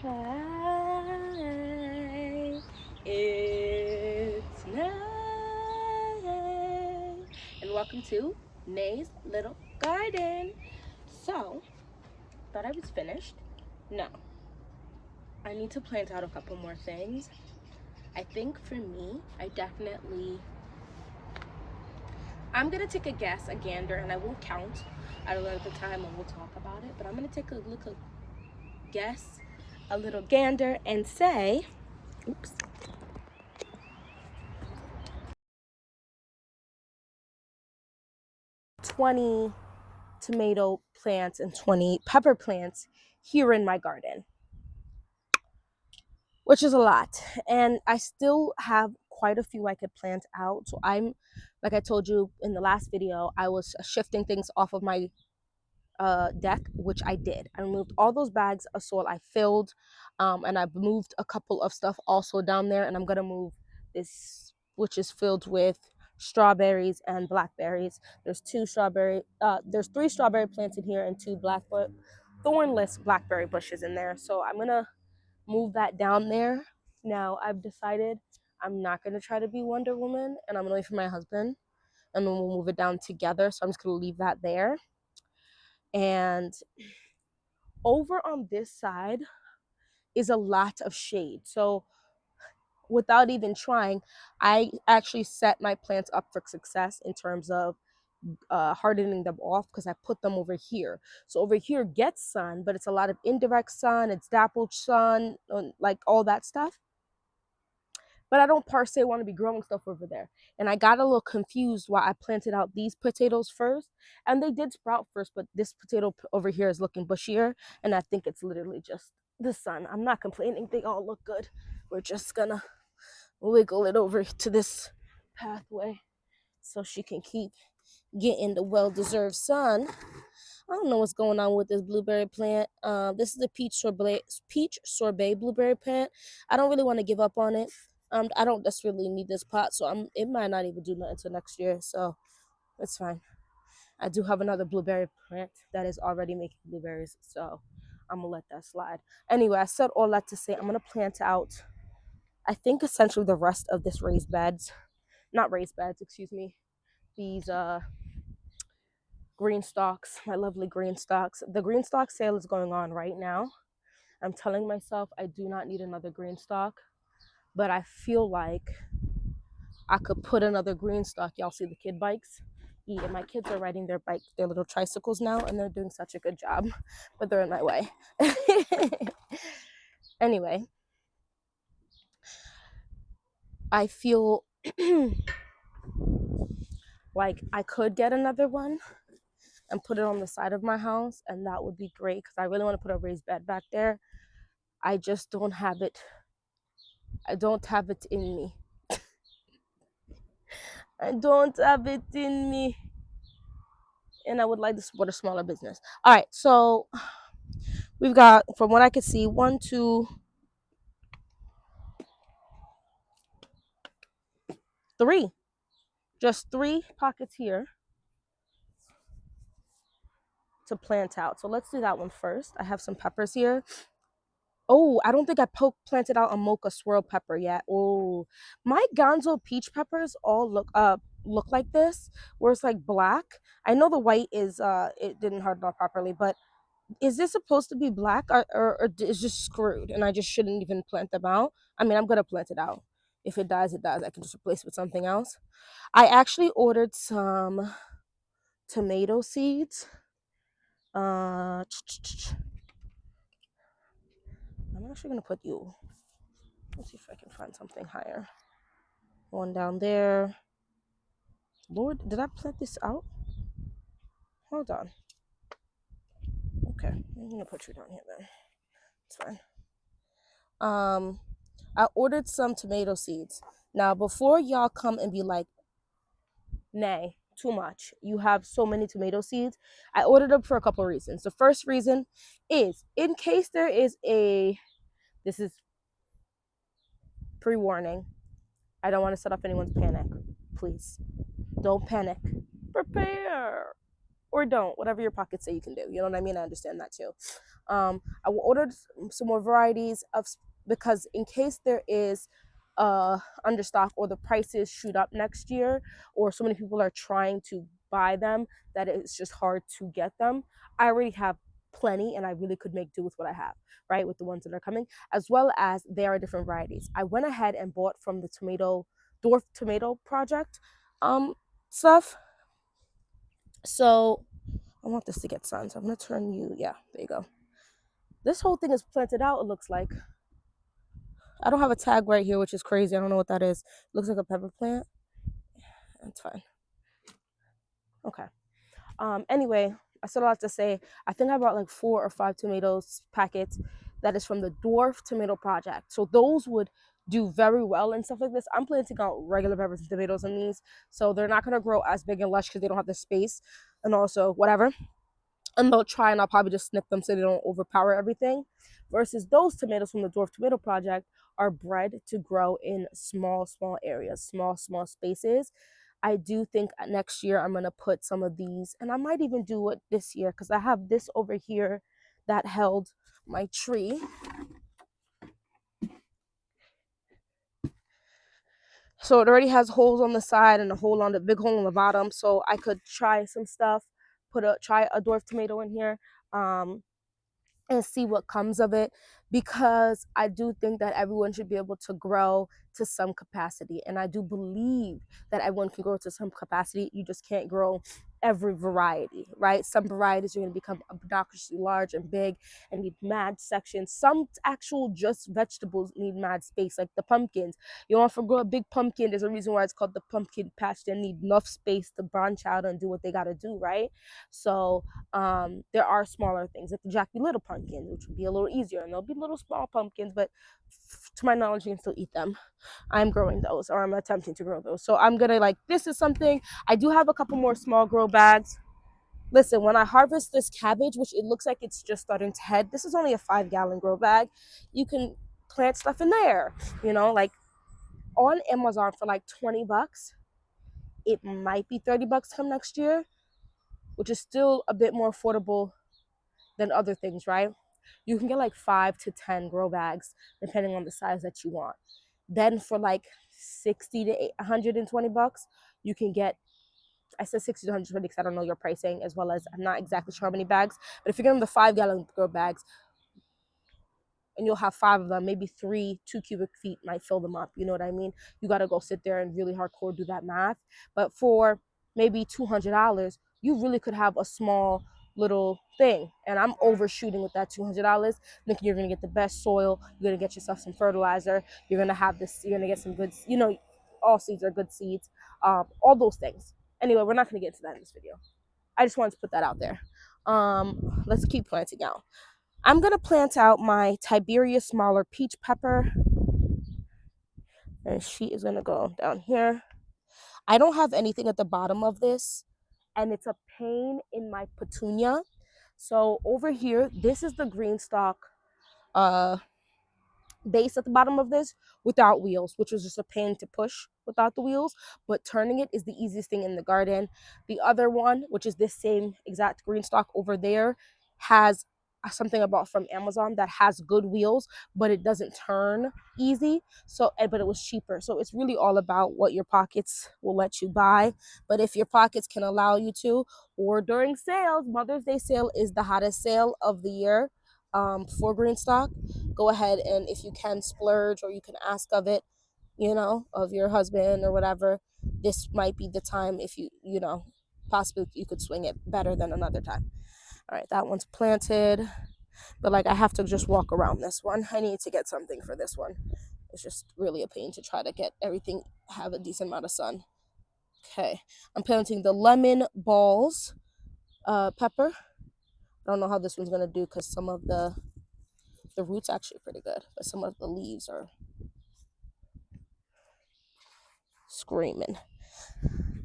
Hi, it's Nay, and welcome to Nay's Little Garden. So, thought I was finished. No, I need to plant out a couple more things. I think for me, I'm gonna take a guess, a gander, and I will count at a later time and we'll talk about it. But I'm gonna take a little guess, a little gander, and say, oops. 20 tomato plants and 20 pepper plants here in my garden, which is a lot. And I still have quite a few I could plant out. So like I told you in the last video, I was shifting things off of my deck, which I did. I removed all those bags of soil I filled, and I've moved a couple of stuff also down there, and I'm gonna move this, which is filled with strawberries and blackberries. There's three strawberry plants in here and two thornless blackberry bushes in there. So I'm gonna move that down there. Now I've decided I'm not gonna try to be Wonder Woman, and I'm gonna wait for my husband, and then we'll move it down together. So I'm just gonna leave that there. And over on this side is a lot of shade. So without even trying, I actually set my plants up for success in terms of hardening them off, because I put them over here. So over here gets sun, but it's a lot of indirect sun, it's dappled sun, like all that stuff. But I don't per se want to be growing stuff over there. And I got a little confused why I planted out these potatoes first. And they did sprout first, but this potato over here is looking bushier. And I think it's literally just the sun. I'm not complaining. They all look good. We're just gonna wiggle it over to this pathway so she can keep getting the well-deserved sun. I don't know what's going on with this blueberry plant. This is a peach sorbet blueberry plant. I don't really want to give up on it. I don't desperately need this pot, so it might not even do nothing until next year, so it's fine. I do have another blueberry plant that is already making blueberries, so I'm gonna let that slide. Anyway, I said all that to say I'm gonna plant out, I think, essentially the rest of this these green stalks, my lovely green stalks. The green stalk sale is going on right now. I'm telling myself I do not need another green stalk, but I feel like I could put another green stalk. Y'all see the kid bikes? Yeah, my kids are riding their little tricycles now, and they're doing such a good job, but they're in my way. Anyway, I feel like I could get another one and put it on the side of my house, and that would be great, because I really want to put a raised bed back there. I just don't have it. I don't have it in me. I don't have it in me. And I would like to support a smaller business. All right, so we've got, from what I can see, 1, 2, 3. Just 3 pockets here to plant out. So let's do that one first. I have some peppers here. Oh, I don't think I planted out a mocha swirl pepper yet. Oh, my Gonzo peach peppers all look like this, where it's like black. I know the white is it didn't harden up properly, but is this supposed to be black, or is just screwed and I just shouldn't even plant them out? I mean, I'm gonna plant it out. If it dies, it dies. I can just replace it with something else. I actually ordered some tomato seeds. I'm actually gonna put you. Let's see if I can find something higher. One down there. Lord, did I plant this out? Hold on. Okay, I'm gonna put you down here then. It's fine. I ordered some tomato seeds. Now, before y'all come and be like, nay, too much, you have so many tomato seeds, I ordered them for a couple of reasons. The first reason is, in case there is this is pre-warning, I don't want to set off anyone's panic. Please, don't panic. Prepare. or don't, whatever your pockets say you can do. You know what I mean? I understand that too. I will order some more varieties of, because in case there is under stock or the prices shoot up next year, or so many people are trying to buy them that it's just hard to get them, I already have plenty and I really could make do with what I have, right, with the ones that are coming, as well as there are different varieties. I went ahead and bought from the dwarf tomato project stuff. So I want this to get sun, so I'm gonna turn you, yeah, there you go. This whole thing is planted out, it looks like. I don't have a tag right here, which is crazy. I don't know what that is. It looks like a pepper plant. That's fine. Okay. Anyway, I still have to say, I think I bought like 4 or 5 tomatoes packets that is from the dwarf tomato project. So those would do very well and stuff like this. I'm planting out regular peppers and tomatoes in these, so they're not gonna grow as big and lush because they don't have the space, and also whatever. And they'll try, and I'll probably just snip them so they don't overpower everything. Versus those tomatoes from the dwarf tomato project are bred to grow in small areas, small spaces. I do think next year I'm gonna put some of these, and I might even do it this year because I have this over here that held my tree. So it already has holes on the side and a hole on the big hole on the bottom. So I could try some stuff, try a dwarf tomato in here, and see what comes of it, because I do think that everyone should be able to grow to some capacity, and I do believe that everyone can grow to some capacity. You just can't grow every variety, right? Some varieties are going to become obnoxiously large and big and need mad sections. Some actual just vegetables need mad space, like the pumpkins. You want to grow a big pumpkin, there's a reason why it's called the pumpkin patch. They need enough space to branch out and do what they got to do, right? So there are smaller things like the Jackie Little pumpkins, which would be a little easier, and they'll be little small pumpkins, but to my knowledge, you can still eat them. I'm growing those, or I'm attempting to grow those. So I'm gonna, like, this is something. I do have a couple more small grow bags. Listen, when I harvest this cabbage, which it looks like it's just starting to head, this is only a 5-gallon grow bag. You can plant stuff in there, you know, like on Amazon for like $20. It might be $30 come next year, which is still a bit more affordable than other things, right? You can get like 5 to 10 grow bags depending on the size that you want. Then for like 60 to $120, you can get, I said 60 to 120 because I don't know your pricing, as well as I'm not exactly sure how many bags. But if you get them the 5-gallon grow bags, and you'll have 5 of them, maybe 2 cubic feet might fill them up. You know what I mean? You got to go sit there and really hardcore do that math. But for maybe $200, you really could have a small little thing. And I'm overshooting with that $200, thinking you're going to get the best soil. You're going to get yourself some fertilizer. You're going to have this, you're going to get some good, you know, all seeds are good seeds, all those things. Anyway, we're not going to get into that in this video. I just wanted to put that out there. Let's keep planting out. I'm going to plant out my Tiberius smaller peach pepper. And she is going to go down here. I don't have anything at the bottom of this, and it's a pain in my petunia. So over here, this is the green stalk base at the bottom of this without wheels, which was just a pain to push without the wheels, but turning it is the easiest thing in the garden. The other one, which is this same exact green stalk over there, has something I bought from Amazon that has good wheels, but it doesn't turn easy. So, but it was cheaper. So it's really all about what your pockets will let you buy. But if your pockets can allow you to, or during sales, Mother's Day sale is the hottest sale of the year for green stock. Go ahead, and if you can splurge, or you can ask of it, you know, of your husband or whatever, this might be the time. If you know, possibly you could swing it better than another time. All right, that one's planted, but like I have to just walk around this one. I need to get something for this one. It's just really a pain to try to get everything have a decent amount of sun. Okay, I'm planting the lemon balls pepper. I don't know how this one's gonna do because some of the root's actually pretty good, but some of the leaves are screaming.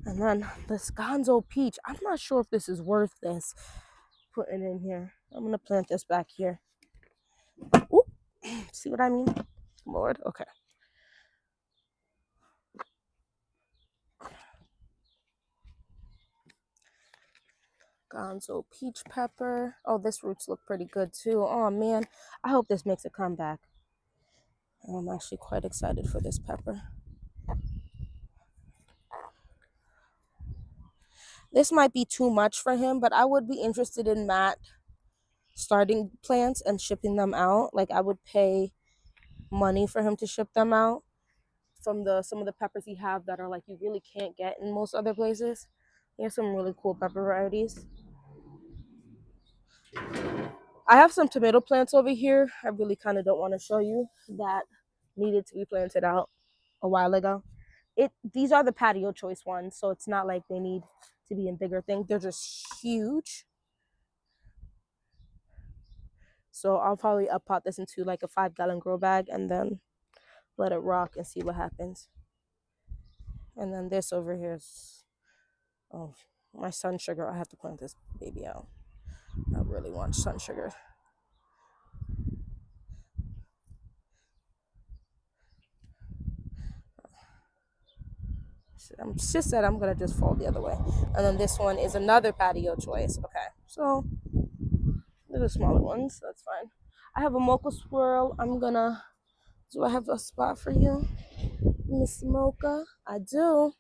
And then this Gonzo peach, I'm not sure if this is worth this putting in here. I'm gonna plant this back here. Ooh, see what I mean? Lord, okay. Gonzo peach pepper. Oh, this roots look pretty good too. Oh man, I hope this makes a comeback. I'm actually quite excited for this pepper. This might be too much for him, but I would be interested in Matt starting plants and shipping them out. Like I would pay money for him to ship them out from some of the peppers he have that are like you really can't get in most other places. He has some really cool pepper varieties. I have some tomato plants over here. I really kind of don't want to show you that needed to be planted out a while ago. These are the patio choice ones, so it's not like they need to be in bigger things. They're just huge. So I'll probably up pot this into like a 5-gallon grow bag and then let it rock and see what happens. And then this over here is, oh, my sun sugar. I have to plant this baby out. I really want sun sugar. She said I'm gonna just fold the other way. And then this one is another patio choice. Okay, so they're the smaller ones. That's fine. I have a mocha swirl. Do I have a spot for you, Miss Mocha? I do.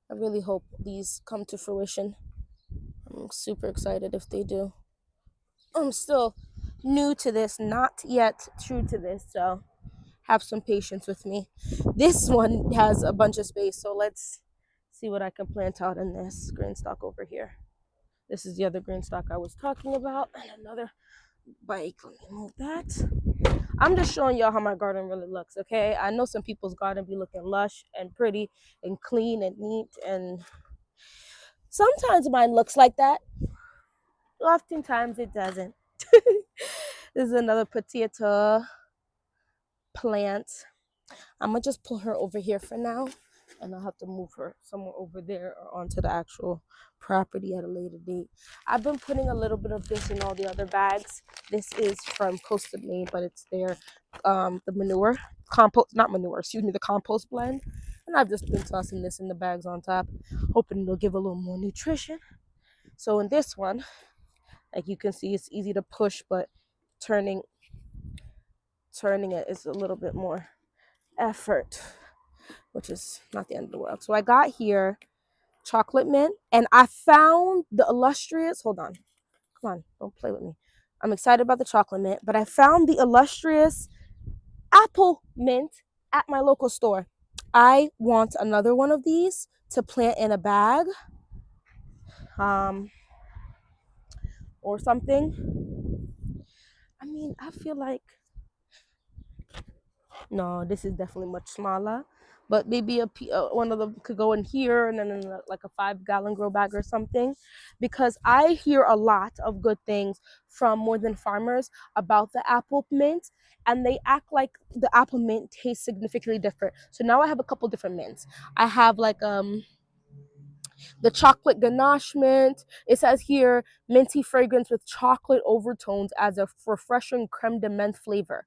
I really hope these come to fruition. I'm super excited if they do. I'm still new to this, not yet true to this, so have some patience with me. This one has a bunch of space, so let's see what I can plant out in this green stock over here. This is the other green stock I was talking about, and another bike. Let me move that. I'm just showing y'all how my garden really looks, okay? I know some people's garden be looking lush and pretty and clean and neat, and sometimes mine looks like that. Oftentimes it doesn't. This is another potato plant. I'm gonna just pull her over here for now, and I'll have to move her somewhere over there or onto the actual property at a later date. I've been putting a little bit of this in all the other bags. This is from Coastal Maine, but it's their the manure compost, not manure, excuse me, the compost blend. And I've just been tossing this in the bags on top, hoping it'll give a little more nutrition. So in this one, like you can see, it's easy to push, but turning it is a little bit more effort, which is not the end of the world. So I got here chocolate mint, and I found the illustrious, hold on, come on, don't play with me. I'm excited about the chocolate mint, but I found the illustrious apple mint at my local store. I want another one of these to plant in a bag or something. I mean, I feel like, no, this is definitely much smaller, but maybe one of them could go in here and then in like a 5-gallon grow bag or something, because I hear a lot of good things from more than farmers about the apple mint, and they act like the apple mint tastes significantly different. So now I have a couple different mints. I have like the chocolate ganache mint. It says here minty fragrance with chocolate overtones as a refreshing creme de menthe flavor.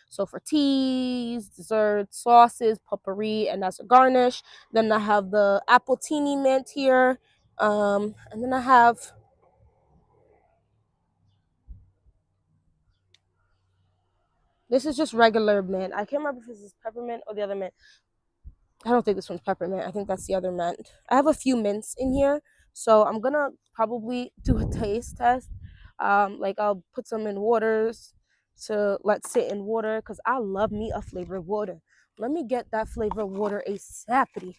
So for teas, desserts, sauces, potpourri, and as a garnish. Then I have the apple teeny mint here. And then I have this is just regular mint. I can't remember if this is peppermint or the other mint. I don't think this one's peppermint. I think that's the other mint. I have a few mints in here, so I'm gonna probably do a taste test. Like I'll put some in waters to let sit in water because I love me a flavored water. Let me get that flavored water ASAPity.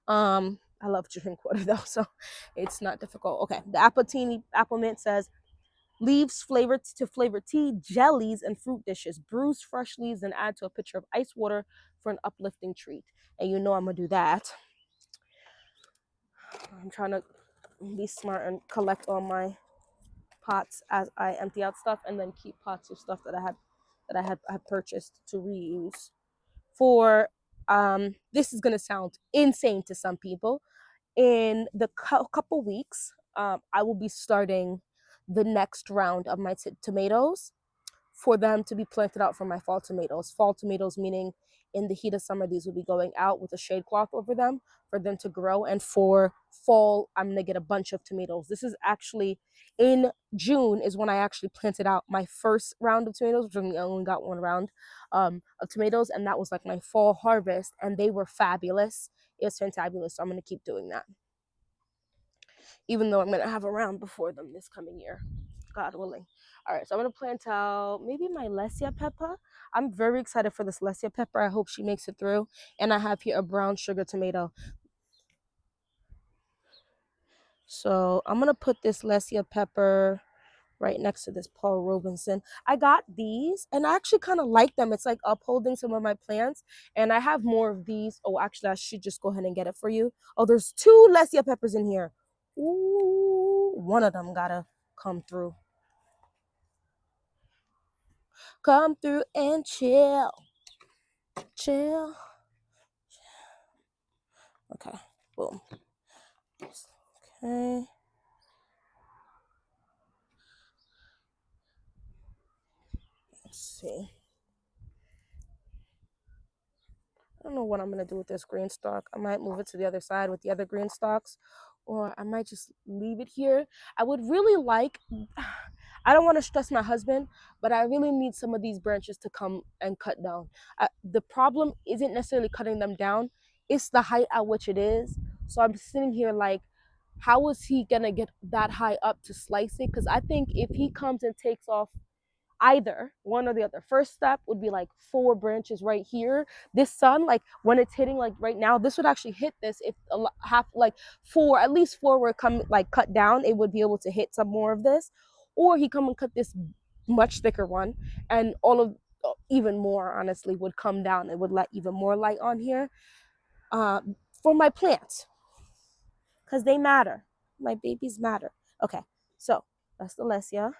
I love to drink water though, so it's not difficult. Okay, the apple mint says leaves flavored to flavor tea, jellies, and fruit dishes. Bruise fresh leaves and add to a pitcher of ice water for an uplifting treat. And you know I'm gonna do that. I'm trying to be smart and collect all my pots as I empty out stuff, and then keep pots of stuff that I had purchased to reuse. For this is gonna sound insane to some people. In the couple weeks, I will be starting the next round of my tomatoes for them to be planted out for my fall tomatoes. Fall tomatoes meaning in the heat of summer, these will be going out with a shade cloth over them for them to grow. And for fall, I'm going to get a bunch of tomatoes. This is actually in June is when I actually planted out my first round of tomatoes, which I only got one round of tomatoes. And that was like my fall harvest. And they were fabulous. It was fantabulous. So I'm going to keep doing that, even though I'm going to have a round before them this coming year, God willing. All right, so I'm going to plant out maybe my Lesia pepper. I'm very excited for this Lesia pepper. I hope she makes it through. And I have here a brown sugar tomato. So I'm going to put this Lesia pepper right next to this Paul Robinson. I got these and I actually kind of like them. It's like upholding some of my plants. And I have more of these. Oh, actually, I should just go ahead and get it for you. Oh, there's 2 Lesia peppers in here. Ooh, one of them gotta come through. Come through and chill. Chill. Okay, boom. Okay. Let's see. I don't know what I'm going to do with this green stalk. I might move it to the other side with the other green stalks, or I might just leave it here. I would really like, I don't want to stress my husband, but I really need some of these branches to come and cut down. The problem isn't necessarily cutting them down. It's the height at which it is. So I'm sitting here like, how is he going to get that high up to slice it? Because I think if he comes and takes off either one or the other. First step would be like 4 branches right here. This sun, like when it's hitting like right now, this would actually hit this. If half like 4, at least 4 were come like cut down, it would be able to hit some more of this. Or he come and cut this much thicker one, and all of even more honestly would come down. It would let even more light on here for my plants, because they matter. My babies matter. Okay, so that's the Lesia.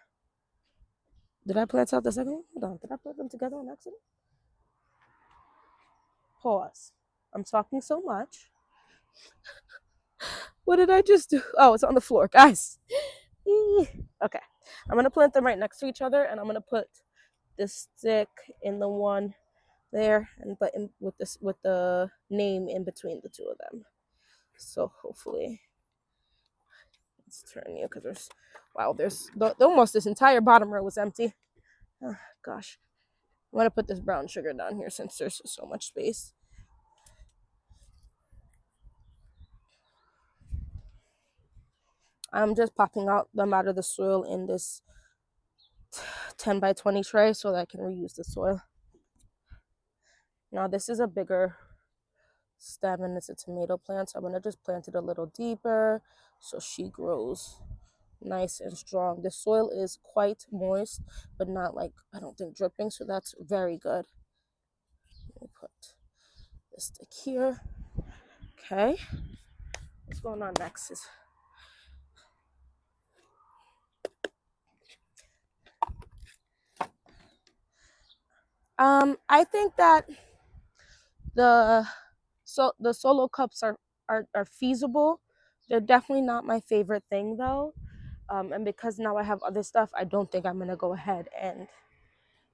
Did I plant out the second one? Hold on. Did I put them together on accident? Pause. I'm talking so much. What did I just do? Oh, it's on the floor, guys. Okay. I'm going to plant them right next to each other, and I'm going to put this stick in the one there, and but with the name in between the 2 of them. So hopefully, let's turn you, because there's almost this entire bottom row was empty. Oh, gosh. I'm going to put this brown sugar down here since there's so much space. I'm just popping them out of the soil in this 10 by 20 tray so that I can reuse the soil. Now this is a bigger stem and it's a tomato plant, so I'm going to just plant it a little deeper so she grows nice and strong. The soil is quite moist, but not like, I don't think dripping, so that's very good. Let me put this stick here. Okay, what's going on next is I think that the solo cups are feasible. They're definitely not my favorite thing though. And because now I have other stuff, I don't think I'm gonna go ahead and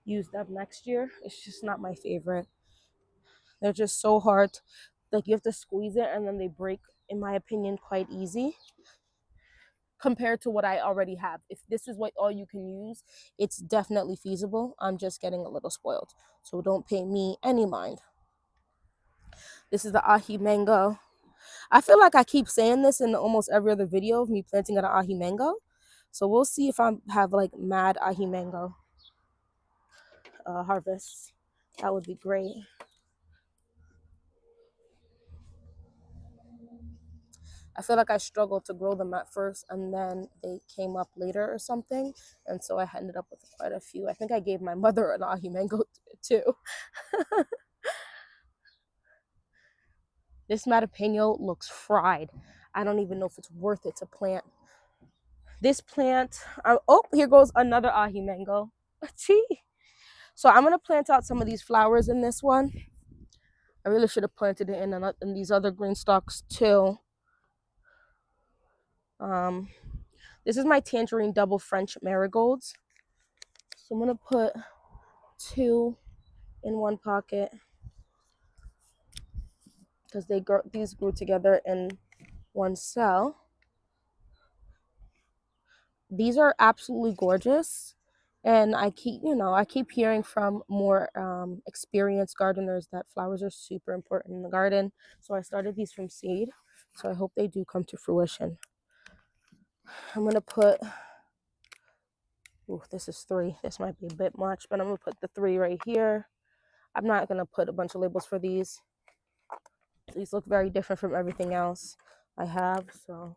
use them next year. It's just not my favorite. They're just so hard. Like you have to squeeze it and then they break, in my opinion, quite easy compared to what I already have. If this is what all you can use, it's definitely feasible. I'm just getting a little spoiled. So don't pay me any mind. This is the ahi mango. I feel like I keep saying this in almost every other video of me planting an ahi mango. So we'll see if I have like mad ahi mango harvest. That would be great. I feel like I struggled to grow them at first and then they came up later or something. And so I ended up with quite a few. I think I gave my mother an ahi mango too. This Matapeno looks fried. I don't even know if it's worth it to plant. This plant, oh, here goes another ahi mango. So I'm gonna plant out some of these flowers in this one. I really should have planted it in these other green stalks too. This is my tangerine double French marigolds. So I'm gonna put two in one pocket because these grew together in one cell. These are absolutely gorgeous, and I keep hearing from more experienced gardeners that flowers are super important in the garden. So I started these from seed, so I hope they do come to fruition. I'm gonna put, this is 3. This might be a bit much, but I'm gonna put the 3 right here. I'm not gonna put a bunch of labels for these. These look very different from everything else I have, so.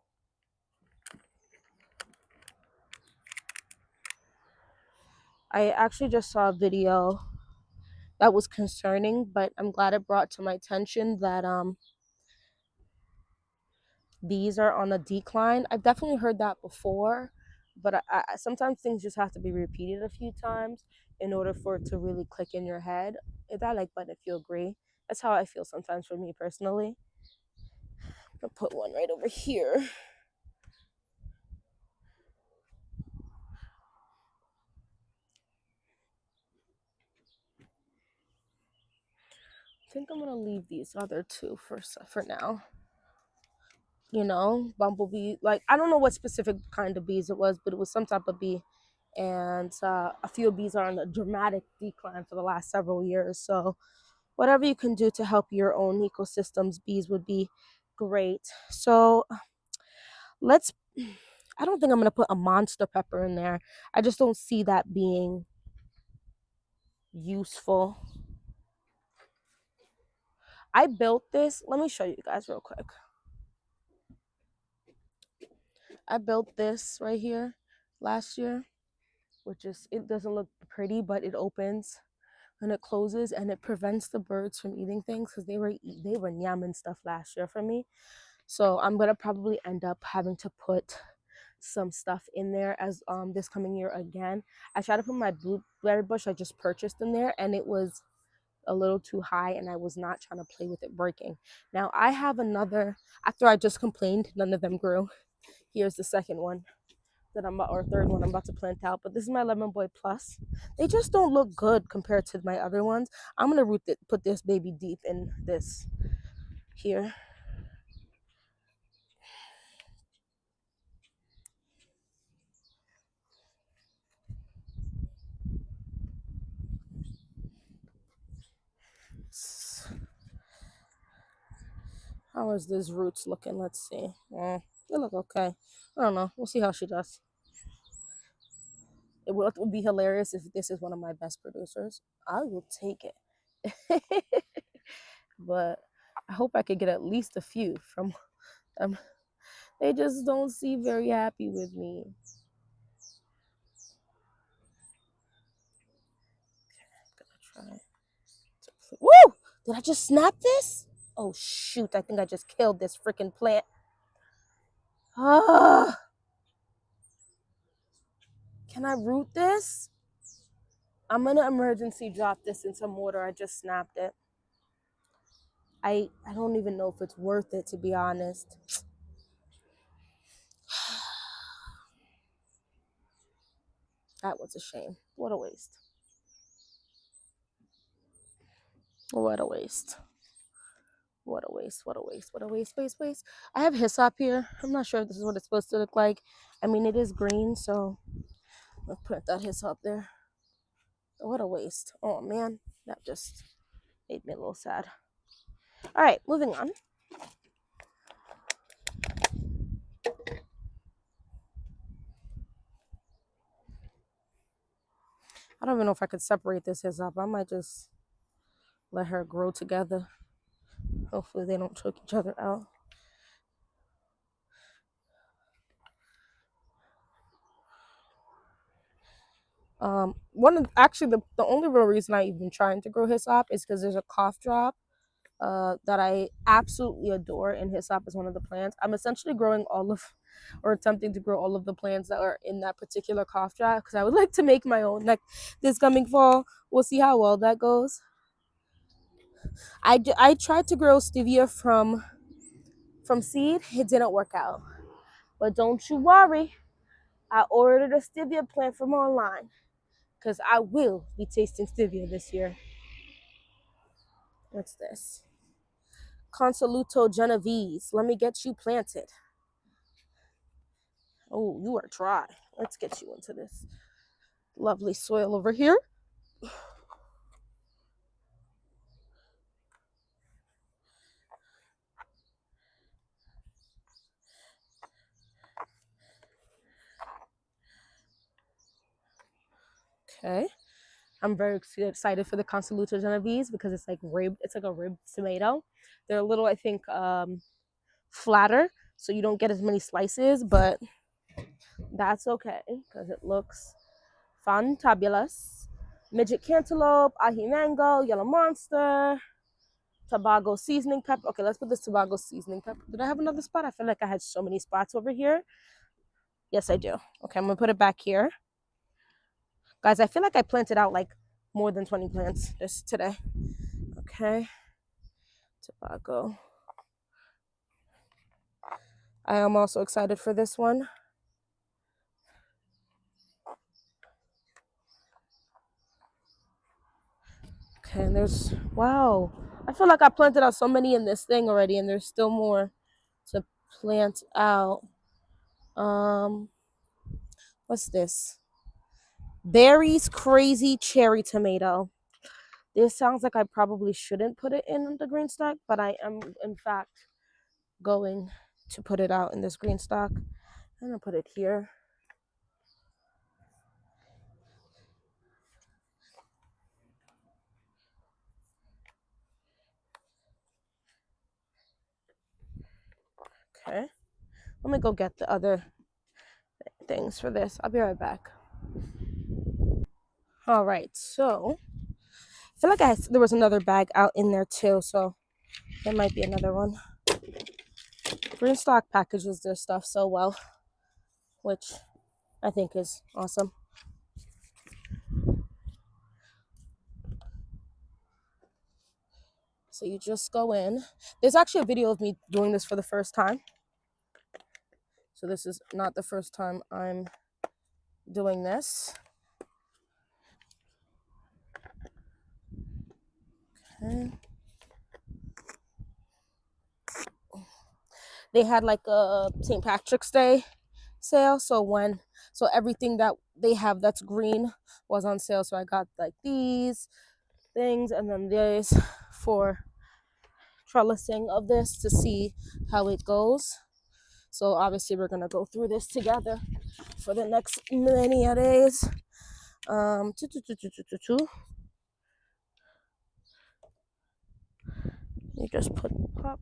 I actually just saw a video that was concerning, but I'm glad it brought to my attention that these are on a decline. I've definitely heard that before, but I sometimes things just have to be repeated a few times in order for it to really click in your head. Hit that like button if you agree. That's how I feel sometimes for me personally. I'll put one right over here. I think I'm gonna leave these other 2 for now. You know, bumblebee. Like, I don't know what specific kind of bees it was, but it was some type of bee. And a few bees are on a dramatic decline for the last several years. So whatever you can do to help your own ecosystems, bees would be great. So I don't think I'm going to put a monster pepper in there. I just don't see that being useful. I built this. Let me show you guys real quick. I built this right here last year, which is, it doesn't look pretty, but it opens and it closes and it prevents the birds from eating things because they were yamming stuff last year for me. So I'm gonna probably end up having to put some stuff in there as this coming year again. I tried to put my blueberry bush I just purchased in there, and it was a little too high, and I was not trying to play with it breaking. Now I have another, after I just complained, none of them grew. Here's the second one that or third one I'm about to plant out, but this is my Lemon Boy Plus. They just don't look good compared to my other ones. I'm gonna put this baby deep in this here. How is this roots looking? Let's see. They look okay. I don't know. We'll see how she does. It would be hilarious if this is one of my best producers. I will take it. But I hope I could get at least a few from them. They just don't seem very happy with me. I'm gonna try. Woo! Did I just snap this? Oh shoot, I think I just killed this freaking plant. Ah! Can I root this? I'm gonna emergency drop this in some water. I just snapped it. I don't even know if it's worth it, to be honest. That was a shame. What a waste. What a waste. What a waste. What a waste. What a waste. Waste. I have hyssop here. I'm not sure if this is what it's supposed to look like. I mean, it is green, so I'll put that hyssop there. What a waste. Oh man, that just made me a little sad. All right, moving on. I don't even know if I could separate this hyssop. I might just let her grow together. Hopefully they don't choke each other out. The only real reason I even trying to grow hyssop is because there's a cough drop that I absolutely adore, and hyssop is one of the plants. I'm essentially growing or attempting to grow all of the plants that are in that particular cough drop because I would like to make my own like this coming fall. We'll see how well that goes. I tried to grow stevia from seed. It didn't work out, but don't you worry. I ordered a stevia plant from online. because I will be tasting stevia this year. What's this? Consoluto Genovese. Let me get you planted. Oh, you are dry. Let's get you into this lovely soil over here. Okay. I'm very excited for the Consoluto Genovese because it's like ribbed. It's like a ribbed tomato. They're a little, I think, flatter, so you don't get as many slices, but that's okay because it looks fantabulous. Midget cantaloupe, ahi mango, yellow monster, Tobago seasoning pepper. Okay, let's put this Tobago seasoning pepper. Did I have another spot? I feel like I had so many spots over here. Yes, I do. Okay, I'm gonna put it back here. Guys, I feel like I planted out like more than 20 plants this today. Okay, Tobago. I am also excited for this one. Okay, and there's, wow. I feel like I planted out so many in this thing already, and there's still more to plant out. What's this? Berries Crazy Cherry Tomato. This sounds like I probably shouldn't put it in the green stock, but I am in fact going to put it out in this green stock. I'm gonna put it here. Okay. Let me go get the other things for this. I'll be right back. All right, so I feel like there was another bag out in there too, so there might be another one. Green stock packages their stuff so well, which I think is awesome. So you just go in. There's actually a video of me doing this for the first time. So this is not the first time I'm doing this. Okay. They had like a St. Patrick's Day sale, so everything that they have that's green was on sale. So I got like these things and then this for trellising of this to see how it goes. So obviously we're gonna go through this together for the next many days. You just pop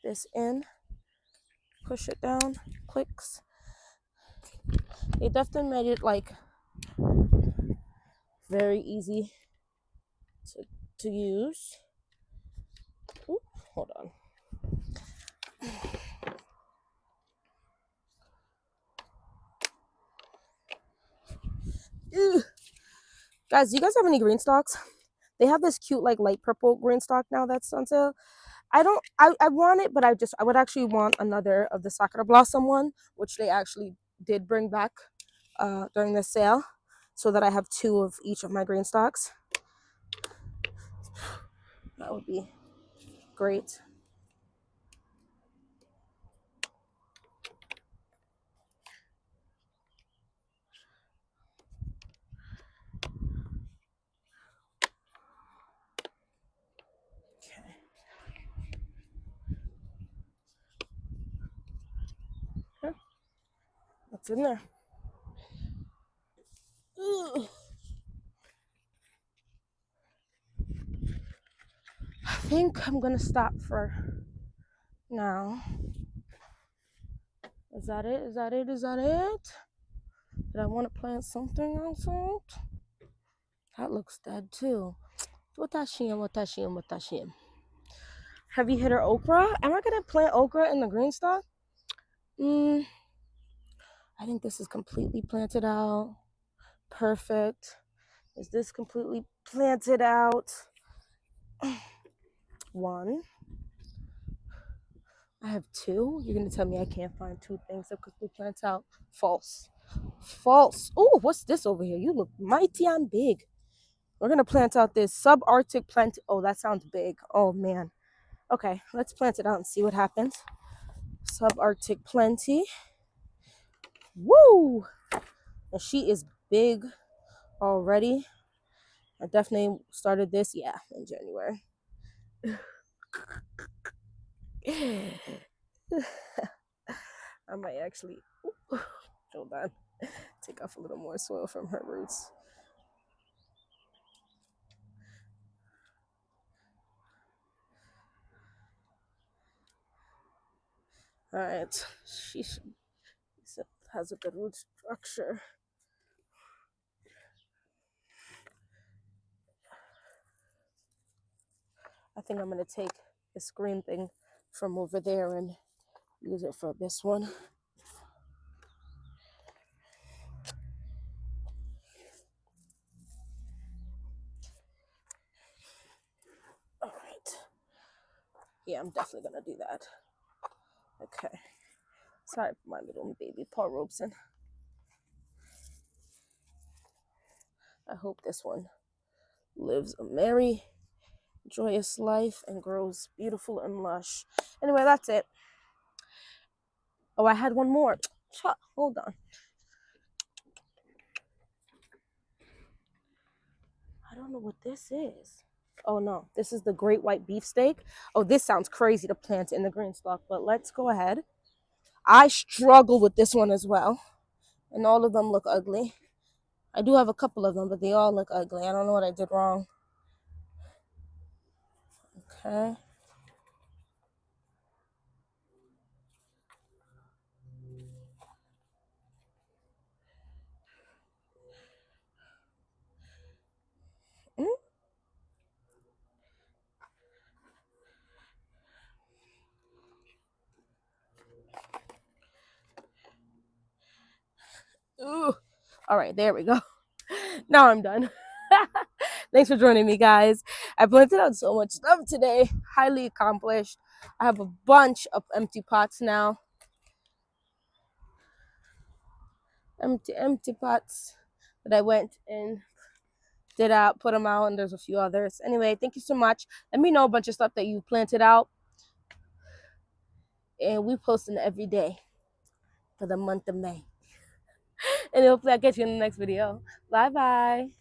this in, push it down, clicks. They definitely made it like very easy to use. Ooh, hold on. Ew. Guys, do you guys have any green stalks? They have this cute like light purple green stalk now that's on sale. I want it, but I would actually want another of the Sakura Blossom one, which they actually did bring back during the sale, so that I have two of each of my green stalks. That would be great. Okay. What's in there? Ugh. I think I'm gonna stop for now. Is that it? Is that it? Is that it? Did I want to plant something else out? That looks dead too. Watashim. Heavy hitter okra. Am I gonna plant okra in the green stock? I think this is completely planted out. Perfect. Is this completely planted out? One. I have two? You're gonna tell me I can't find two things that could be plants out? False. False. Oh, what's this over here? You look mighty and big. We're gonna plant out this subarctic plant. Oh, that sounds big. Oh man. Okay, let's plant it out and see what happens. Subarctic plenty. Woo! And she is big already. I definitely started this, yeah, in January. I might actually, hold on, take off a little more soil from her roots. All right, she has a good root structure. I think I'm gonna take this green thing from over there and use it for this one. All right. Yeah, I'm definitely gonna do that. Okay. Sorry for my little baby Paul Robeson. I hope this one lives a merry, joyous life and grows beautiful and lush. Anyway, that's it. Oh, I had one more. Hold on. I don't know what this is. Oh no, this is the great white beefsteak. Oh, this sounds crazy to plant in the green stalk, but let's go ahead. I struggle with this one as well, and all of them look ugly. I do have a couple of them, but they all look ugly. I don't know what I did wrong. Okay. Mm. Ooh. All right, there we go. Now I'm done. Thanks for joining me, guys. I planted out so much stuff today. Highly accomplished. I have a bunch of empty pots now. Empty pots that I went and did out, put them out, and there's a few others. Anyway, thank you so much. Let me know a bunch of stuff that you planted out. And we posting every day for the month of May. And hopefully I'll catch you in the next video. Bye-bye.